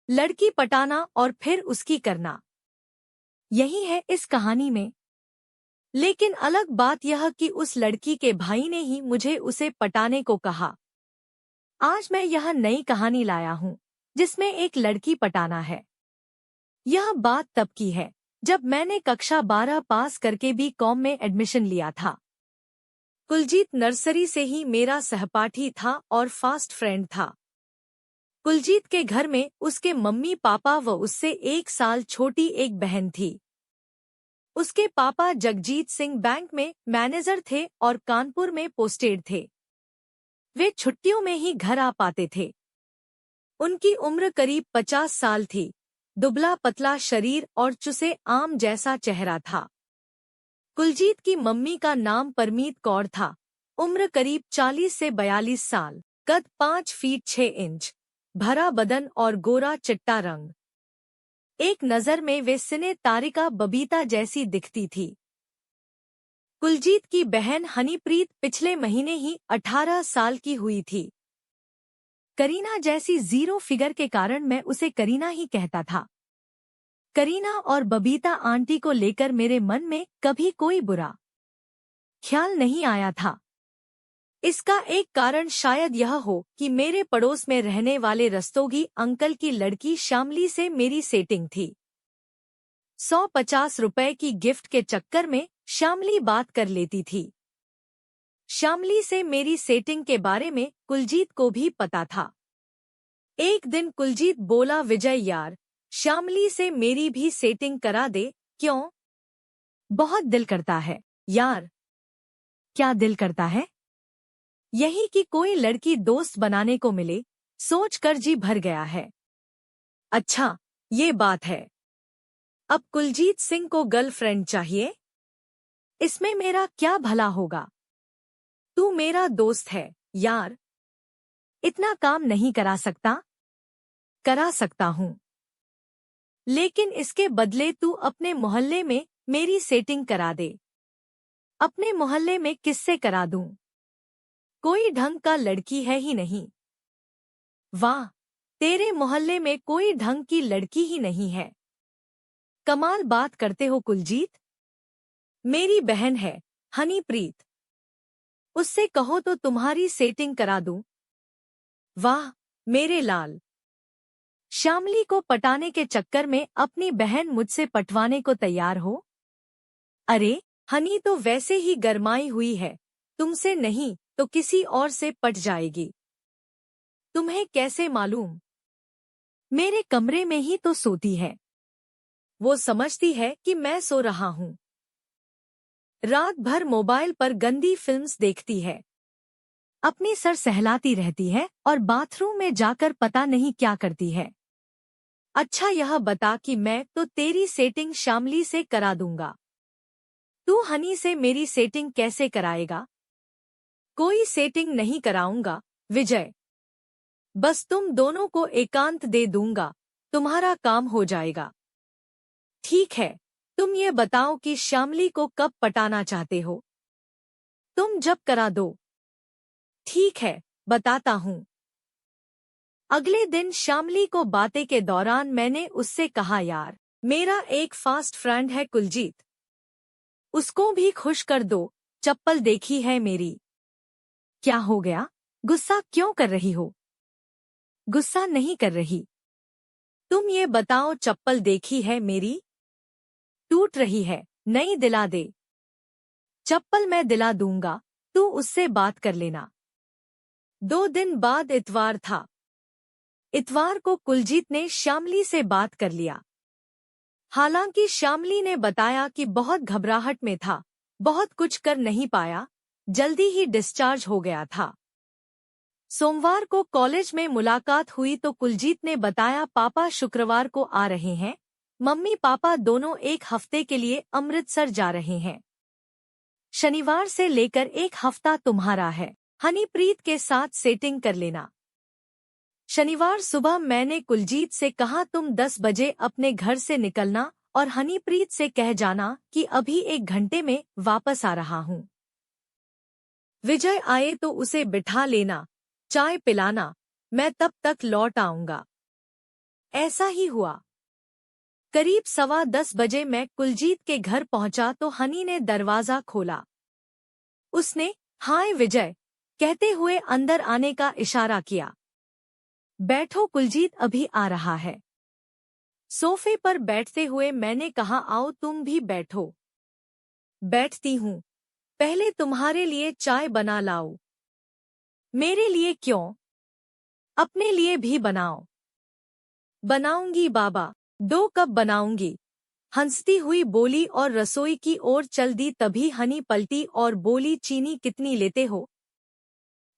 लड़की पटाना और फिर उसकी करना, यही है इस कहानी में। लेकिन अलग बात यह कि उस लड़की के भाई ने ही मुझे उसे पटाने को कहा। आज मैं यह नई कहानी लाया हूँ जिसमें एक लड़की पटाना है। यह बात तब की है जब मैंने कक्षा 12 पास करके B.Com में एडमिशन लिया था। कुलजीत नर्सरी से ही मेरा सहपाठी था और फास्ट फ्रेंड था। कुलजीत के घर में उसके मम्मी पापा व उससे 1 साल छोटी एक बहन थी। उसके पापा जगजीत सिंह बैंक में मैनेजर थे और कानपुर में पोस्टेड थे। वे छुट्टियों में ही घर आ पाते थे। उनकी उम्र करीब 50 साल थी, दुबला पतला शरीर और चुसे आम जैसा चेहरा था। कुलजीत की मम्मी का नाम परमीत कौर था, उम्र करीब 40 से 42 साल, कद 5 फीट 6 इंच, भरा बदन और गोरा चिट्टा रंग। एक नज़र में वे सिने तारिका बबीता जैसी दिखती थी। कुलजीत की बहन हनीप्रीत पिछले महीने ही 18 साल की हुई थी। करीना जैसी 0 फिगर के कारण मैं उसे करीना ही कहता था। करीना और बबीता आंटी को लेकर मेरे मन में कभी कोई बुरा ख्याल नहीं आया था। इसका एक कारण शायद यह हो कि मेरे पड़ोस में रहने वाले रस्तोगी अंकल की लड़की श्यामली से मेरी सेटिंग थी। 150 रुपए की गिफ्ट के चक्कर में श्यामली बात कर लेती थी। श्यामली से मेरी सेटिंग के बारे में कुलजीत को भी पता था। एक दिन कुलजीत बोला, विजय यार, श्यामली से मेरी भी सेटिंग करा दे। क्यों? बहुत दिल करता है यार। क्या दिल करता है? यही कि कोई लड़की दोस्त बनाने को मिले, सोचकर जी भर गया है। अच्छा, ये बात है। अब कुलजीत सिंह को गर्लफ्रेंड चाहिए? इसमें मेरा क्या भला होगा? तू मेरा दोस्त है यार, इतना काम नहीं करा सकता? करा सकता हूँ, लेकिन इसके बदले तू अपने मोहल्ले में मेरी सेटिंग करा दे। अपने मोहल्ले में किससे करा दूं? कोई ढंग का लड़की है ही नहीं। वाह, तेरे मोहल्ले में कोई ढंग की लड़की ही नहीं है। कमाल बात करते हो कुलजीत। मेरी बहन है हनीप्रीत, उससे कहो तो तुम्हारी सेटिंग करा दूं। वाह मेरे लाल, श्यामली को पटाने के चक्कर में अपनी बहन मुझसे पटवाने को तैयार हो? अरे हनी तो वैसे ही गरमाई हुई है, तुमसे नहीं तो किसी और से पट जाएगी। तुम्हें कैसे मालूम? मेरे कमरे में ही तो सोती है। वो समझती है कि मैं सो रहा हूँ। रात भर मोबाइल पर गंदी फिल्म्स देखती है, अपनी सर सहलाती रहती है और बाथरूम में जाकर पता नहीं क्या करती है। अच्छा यह बता कि मैं तो तेरी सेटिंग श्यामली से करा दूंगा, तू हनी से मेरी सेटिंग कैसे कराएगा? कोई सेटिंग नहीं कराऊंगा विजय, बस तुम दोनों को एकांत दे दूंगा, तुम्हारा काम हो जाएगा। ठीक है, तुम ये बताओ कि श्यामली को कब पटाना चाहते हो? तुम जब करा दो। ठीक है, बताता हूँ। अगले दिन श्यामली को बातें के दौरान मैंने उससे कहा, यार मेरा एक फास्ट फ्रेंड है कुलजीत, उसको भी खुश कर दो, चप्पल देखी है मेरी। क्या हो गया? गुस्सा क्यों कर रही हो? गुस्सा नहीं कर रही। तुम ये बताओ, चप्पल देखी है मेरी? टूट रही है, नई दिला दे। चप्पल मैं दिला दूंगा, तू उससे बात कर लेना। 2 दिन बाद इतवार था। इतवार को कुलजीत ने श्यामली से बात कर लिया। हालांकि श्यामली ने बताया कि बहुत घबराहट में था, बहुत कुछ कर नहीं पाया, जल्दी ही डिस्चार्ज हो गया था। सोमवार को कॉलेज में मुलाकात हुई तो कुलजीत ने बताया, पापा शुक्रवार को आ रहे हैं, मम्मी पापा दोनों 1 हफ्ते के लिए अमृतसर जा रहे हैं। शनिवार से लेकर 1 हफ्ता तुम्हारा है, हनीप्रीत के साथ सेटिंग कर लेना। शनिवार सुबह मैंने कुलजीत से कहा, तुम 10 बजे अपने घर से निकलना और हनीप्रीत से कह जाना कि अभी 1 घंटे में वापस आ रहा हूँ। विजय आए तो उसे बिठा लेना, चाय पिलाना, मैं तब तक लौट आऊंगा। ऐसा ही हुआ। करीब 9:15 बजे मैं कुलजीत के घर पहुंचा तो हनी ने दरवाजा खोला। उसने हाय विजय कहते हुए अंदर आने का इशारा किया। बैठो, कुलजीत अभी आ रहा है। सोफे पर बैठते हुए मैंने कहा, आओ तुम भी बैठो। बैठती हूँ, पहले तुम्हारे लिए चाय बना लाऊं। मेरे लिए क्यों? अपने लिए भी बनाओ। बनाऊंगी बाबा, 2 कप बनाऊंगी, हंसती हुई बोली और रसोई की ओर चल दी। तभी हनी पलटी और बोली, चीनी कितनी लेते हो?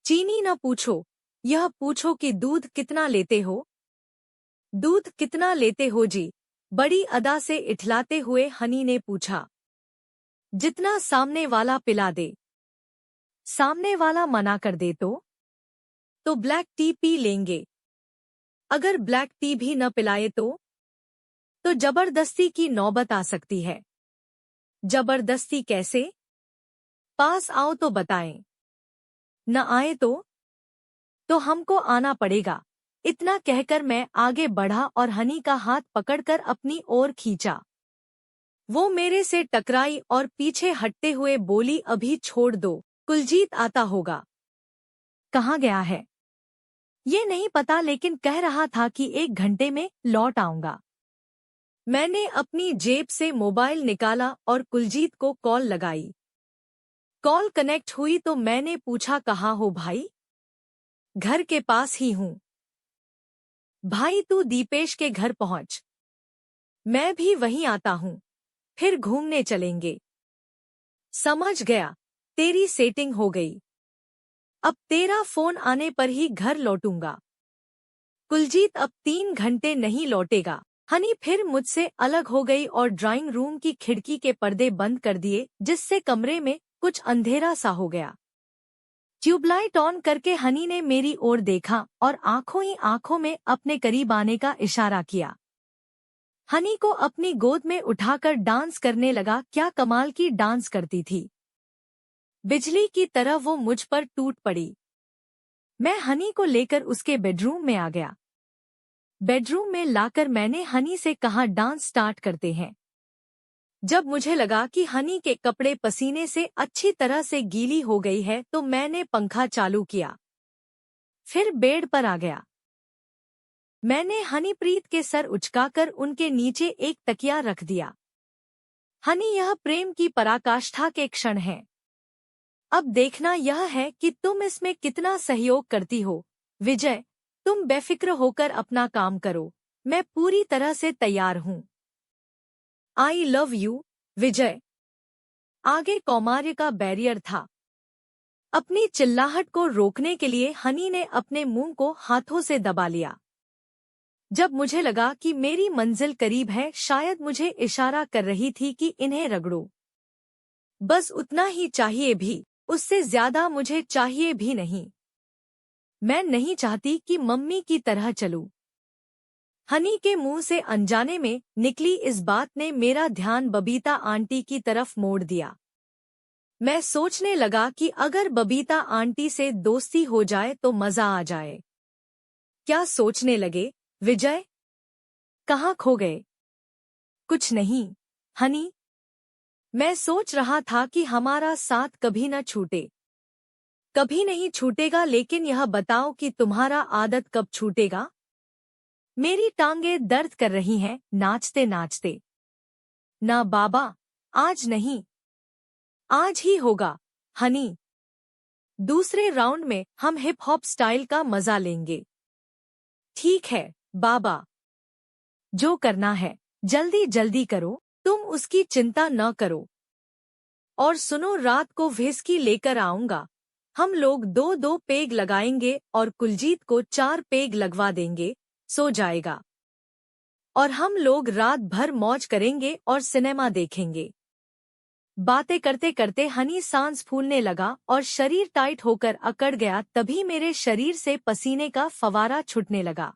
चीनी न पूछो, यह पूछो कि दूध कितना लेते हो। दूध कितना लेते हो जी? बड़ी अदा से इठलाते हुए हनी ने पूछा। जितना सामने वाला पिला दे। सामने वाला मना कर दे तो ब्लैक टी पी लेंगे। अगर ब्लैक टी भी न पिलाए तो जबरदस्ती की नौबत आ सकती है। जबरदस्ती कैसे? पास आओ तो बताएं। न आए तो हमको आना पड़ेगा। इतना कहकर मैं आगे बढ़ा और हनी का हाथ पकड़कर अपनी ओर खींचा। वो मेरे से टकराई और पीछे हटते हुए बोली, अभी छोड़ दो, कुलजीत आता होगा। कहाँ गया है? ये नहीं पता, लेकिन कह रहा था कि 1 घंटे में लौट आऊंगा। मैंने अपनी जेब से मोबाइल निकाला और कुलजीत को कॉल लगाई। कॉल कनेक्ट हुई तो मैंने पूछा, कहाँ हो भाई? घर के पास ही हूँ। भाई तू दीपेश के घर पहुंच, मैं भी वहीं आता हूँ, फिर घूमने चलेंगे। समझ गया, तेरी सेटिंग हो गई। अब तेरा फोन आने पर ही घर लौटूंगा। कुलजीत अब 3 घंटे नहीं लौटेगा। हनी फिर मुझसे अलग हो गई और ड्राइंग रूम की खिड़की के पर्दे बंद कर दिए, जिससे कमरे में कुछ अंधेरा सा हो गया। ट्यूबलाइट ऑन करके हनी ने मेरी ओर देखा और आंखों ही आंखों में अपने करीब आने का इशारा किया। हनी को अपनी गोद में उठाकर डांस करने लगा। क्या कमाल की डांस करती थी। बिजली की तरह वो मुझ पर टूट पड़ी। मैं हनी को लेकर उसके बेडरूम में आ गया। बेडरूम में लाकर मैंने हनी से कहा, डांस स्टार्ट करते हैं। जब मुझे लगा कि हनी के कपड़े पसीने से अच्छी तरह से गीली हो गई है तो मैंने पंखा चालू किया। फिर बेड पर आ गया। मैंने हनीप्रीत के सर उचकाकर उनके नीचे एक तकिया रख दिया। हनी, यह प्रेम की पराकाष्ठा के क्षण हैं। अब देखना यह है कि तुम इसमें कितना सहयोग करती हो। विजय, तुम बेफिक्र होकर अपना काम करो, मैं पूरी तरह से तैयार हूँ। आई लव यू, विजय। आगे कौमार्य का बैरियर था। अपनी चिल्लाहट को रोकने के लिए हनी ने अपने मुंह को हाथों से दबा लिया। जब मुझे लगा कि मेरी मंजिल करीब है, शायद मुझे इशारा कर रही थी कि इन्हें रगड़ो। बस उतना ही चाहिए भी, उससे ज्यादा मुझे चाहिए भी नहीं। मैं नहीं चाहती कि मम्मी की तरह चलूं। हनी के मुंह से अनजाने में निकली इस बात ने मेरा ध्यान बबीता आंटी की तरफ मोड़ दिया। मैं सोचने लगा कि अगर बबीता आंटी से दोस्ती हो जाए तो मजा आ जाए। क्या सोचने लगे, विजय? कहाँ खो गए? कुछ नहीं, हनी। मैं सोच रहा था कि हमारा साथ कभी न छूटे। कभी नहीं छूटेगा, लेकिन यह बताओ कि तुम्हारा आदत कब छूटेगा? मेरी टांगें दर्द कर रही हैं नाचते नाचते। ना बाबा, आज नहीं। आज ही होगा, हनी। दूसरे राउंड में हम हिप हॉप स्टाइल का मजा लेंगे। ठीक है बाबा, जो करना है जल्दी जल्दी करो, तुम उसकी चिंता न करो। और सुनो, रात को व्हिस्की लेकर आऊंगा। हम लोग 2-2 पेग लगाएंगे और कुलजीत को 4 पेग लगवा देंगे, सो जाएगा। और हम लोग रात भर मौज करेंगे और सिनेमा देखेंगे। बातें करते करते हनी सांस फूलने लगा और शरीर टाइट होकर अकड़ गया। तभी मेरे शरीर से पसीने का फव्वारा छूटने लगा।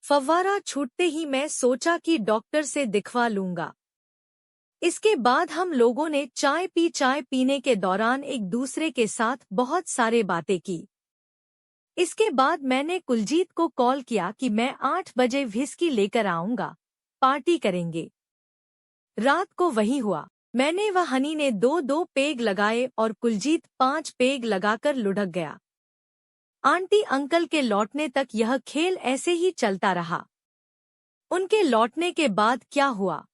फव्वारा छूटते ही मैं सोचा कि डॉक्टर से दिखवा लूंगा। इसके बाद हम लोगों ने चाय पी। चाय पीने के दौरान एक दूसरे के साथ बहुत सारे बातें की। इसके बाद मैंने कुलजीत को कॉल किया कि मैं 8 बजे व्हिस्की लेकर आऊंगा, पार्टी करेंगे। रात को वही हुआ। मैंने व हनी ने 2-2 पेग लगाए और कुलजीत 5 पेग लगाकर लुढ़क गया। आंटी अंकल के लौटने तक यह खेल ऐसे ही चलता रहा। उनके लौटने के बाद क्या हुआ,